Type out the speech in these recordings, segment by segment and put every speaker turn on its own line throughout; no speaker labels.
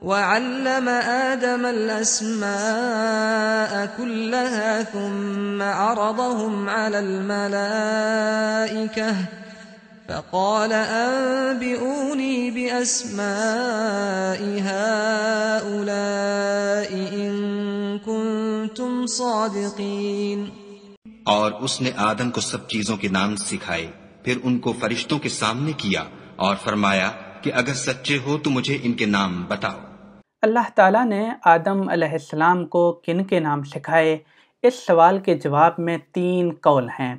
وعلم آدم الأسماء كلها ثم عرضهم على الملائكة فقال أنبئوني بأسماء هؤلاء إن كنتم صادقين۔
اور اس نے آدم کو سب چیزوں کے نام سکھائے، پھر ان کو فرشتوں کے سامنے کیا اور فرمایا کہ اگر سچے ہو تو مجھے ان کے نام بتاؤ۔
اللہ تعالیٰ نے آدم علیہ السلام کو کن کے نام سکھائے؟ اس سوال کے جواب میں 3 قول ہیں۔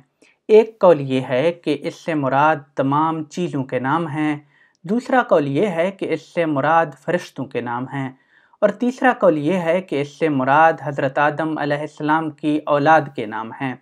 ایک قول یہ ہے کہ اس سے مراد تمام چیزوں کے نام ہیں، دوسرا قول یہ ہے کہ اس سے مراد فرشتوں کے نام ہیں، اور تیسرا قول یہ ہے کہ اس سے مراد حضرت آدم علیہ السلام کی اولاد کے نام ہیں۔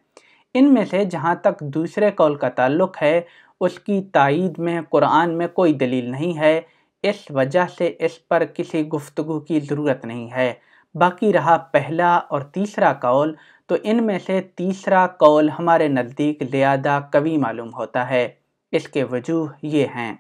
ان میں سے جہاں تک دوسرے قول کا تعلق ہے اس کی تائید میں قرآن میں کوئی دلیل نہیں ہے، اس وجہ سے اس پر کسی گفتگو کی ضرورت نہیں ہے۔ باقی رہا پہلا اور تیسرا قول، تو ان میں سے تیسرا قول ہمارے نزدیک زیادہ قوی معلوم ہوتا ہے۔ اس کے وجوہ یہ ہیں۔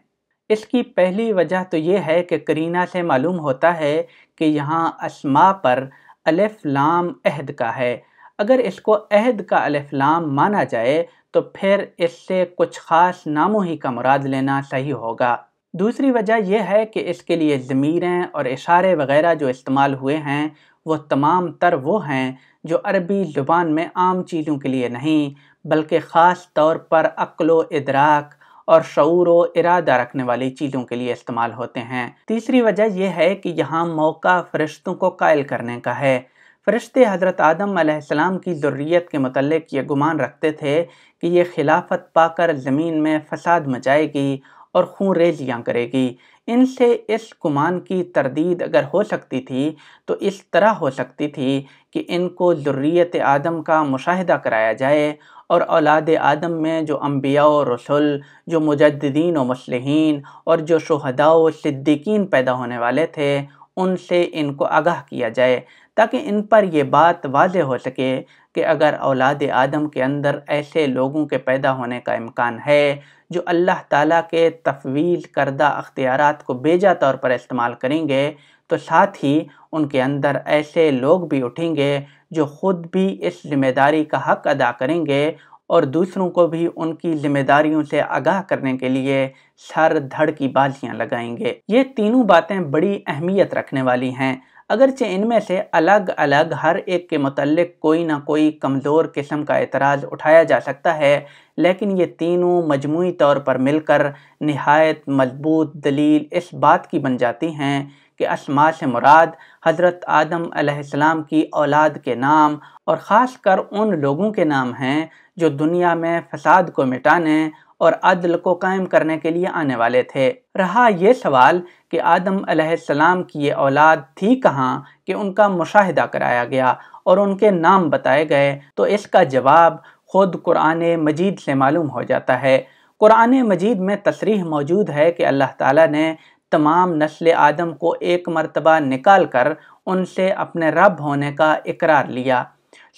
اس کی پہلی وجہ تو یہ ہے کہ قرینہ سے معلوم ہوتا ہے کہ یہاں اسماء پر الف لام عہد کا ہے۔ اگر اس کو عہد کا الف لام مانا جائے تو پھر اس سے کچھ خاص ناموں ہی کا مراد لینا صحیح ہوگا۔ دوسری وجہ یہ ہے کہ اس کے لیے ضمیریں اور اشارے وغیرہ جو استعمال ہوئے ہیں وہ تمام تر وہ ہیں جو عربی زبان میں عام چیزوں کے لیے نہیں بلکہ خاص طور پر عقل و ادراک اور شعور و ارادہ رکھنے والی چیزوں کے لیے استعمال ہوتے ہیں۔ تیسری وجہ یہ ہے کہ یہاں موقع فرشتوں کو قائل کرنے کا ہے۔ فرشتے حضرت آدم علیہ السلام کی ذریت کے متعلق یہ گمان رکھتے تھے کہ یہ خلافت پا کر زمین میں فساد مچائے گی اور خون ریزیاں کرے گی۔ ان سے اس گمان کی تردید اگر ہو سکتی تھی تو اس طرح ہو سکتی تھی کہ ان کو ذریت آدم کا مشاہدہ کرایا جائے اور اولاد آدم میں جو انبیاء و رسول، جو مجددین و مصلحین اور جو شہداء و صدیقین پیدا ہونے والے تھے ان سے ان کو آگاہ کیا جائے تاکہ ان پر یہ بات واضح ہو سکے کہ اگر اولاد آدم کے اندر ایسے لوگوں کے پیدا ہونے کا امکان ہے جو اللہ تعالیٰ کے تفویض کردہ اختیارات کو بیجا طور پر استعمال کریں گے تو ساتھ ہی ان کے اندر ایسے لوگ بھی اٹھیں گے جو خود بھی اس ذمہ داری کا حق ادا کریں گے اور دوسروں کو بھی ان کی ذمہ داریوں سے آگاہ کرنے کے لیے سر دھڑ کی بازیاں لگائیں گے۔ یہ تینوں باتیں بڑی اہمیت رکھنے والی ہیں۔ اگرچہ ان میں سے الگ الگ ہر ایک کے متعلق کوئی نہ کوئی کمزور قسم کا اعتراض اٹھایا جا سکتا ہے، لیکن یہ تینوں مجموعی طور پر مل کر نہایت مضبوط دلیل اس بات کی بن جاتی ہیں کہ اسماء سے مراد حضرت آدم علیہ السلام کی اولاد کے نام اور خاص کر ان لوگوں کے نام ہیں جو دنیا میں فساد کو مٹانے اور عدل کو قائم کرنے کے لیے آنے والے تھے۔ رہا یہ سوال کہ آدم علیہ السلام کی یہ اولاد تھی کہاں کہ ان کا مشاہدہ کرایا گیا اور ان کے نام بتائے گئے، تو اس کا جواب خود قرآن مجید سے معلوم ہو جاتا ہے۔ قرآن مجید میں تصریح موجود ہے کہ اللہ تعالیٰ نے تمام نسل آدم کو ایک مرتبہ نکال کر ان سے اپنے رب ہونے کا اقرار لیا۔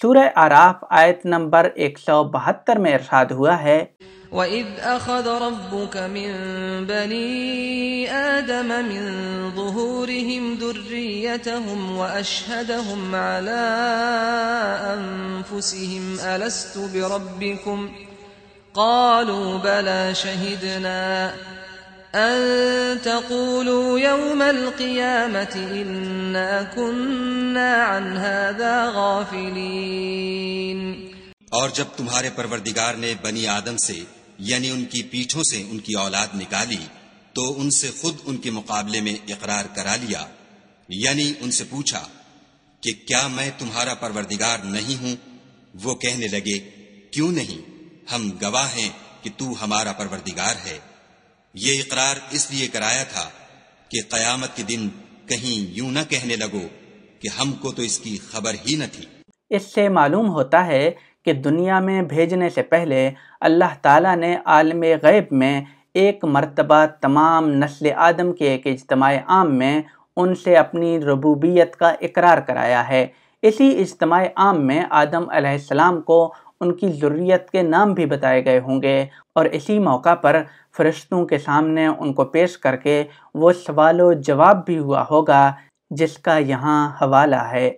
سورہ اعراف آیت نمبر 172 میں ارشاد ہوا ہے
وَإِذْ أَخَذَ رَبُّكَ مِنْ بَنِي آدَمَ مِنْ ظُهُورِهِمْ ذُرِّيَّتَهُمْ وَأَشْهَدَهُمْ عَلَىٰ أَنفُسِهِمْ أَلَسْتُ بِرَبِّكُمْ قَالُوا بَلَىٰ شَهِدْنَا أَن تَقُولُوا يَوْمَ الْقِيَامَةِ إِنَّا كُنَّا عَنْ هَٰذَا غَافِلِينَ۔
اور جب تمہارے پروردگار نے بنی آدم سے یعنی ان کی پیٹھوں سے ان کی اولاد نکالی تو ان سے خود ان کے مقابلے میں اقرار کرا لیا، یعنی ان سے پوچھا کہ کیا میں تمہارا پروردگار نہیں ہوں؟ وہ کہنے لگے کیوں نہیں، ہم گواہ ہیں کہ تو ہمارا پروردگار ہے۔ یہ اقرار اس لیے کرایا تھا کہ قیامت کے دن کہیں یوں نہ کہنے لگو کہ ہم کو تو اس کی خبر ہی نہ تھی۔
اس سے معلوم ہوتا ہے کہ دنیا میں بھیجنے سے پہلے اللہ تعالیٰ نے عالم غیب میں ایک مرتبہ تمام نسل آدم کے ایک اجتماع عام میں ان سے اپنی ربوبیت کا اقرار کرایا ہے۔ اسی اجتماع عام میں آدم علیہ السلام کو ان کی ذریت کے نام بھی بتائے گئے ہوں گے اور اسی موقع پر فرشتوں کے سامنے ان کو پیش کر کے وہ سوال و جواب بھی ہوا ہوگا جس کا یہاں حوالہ ہے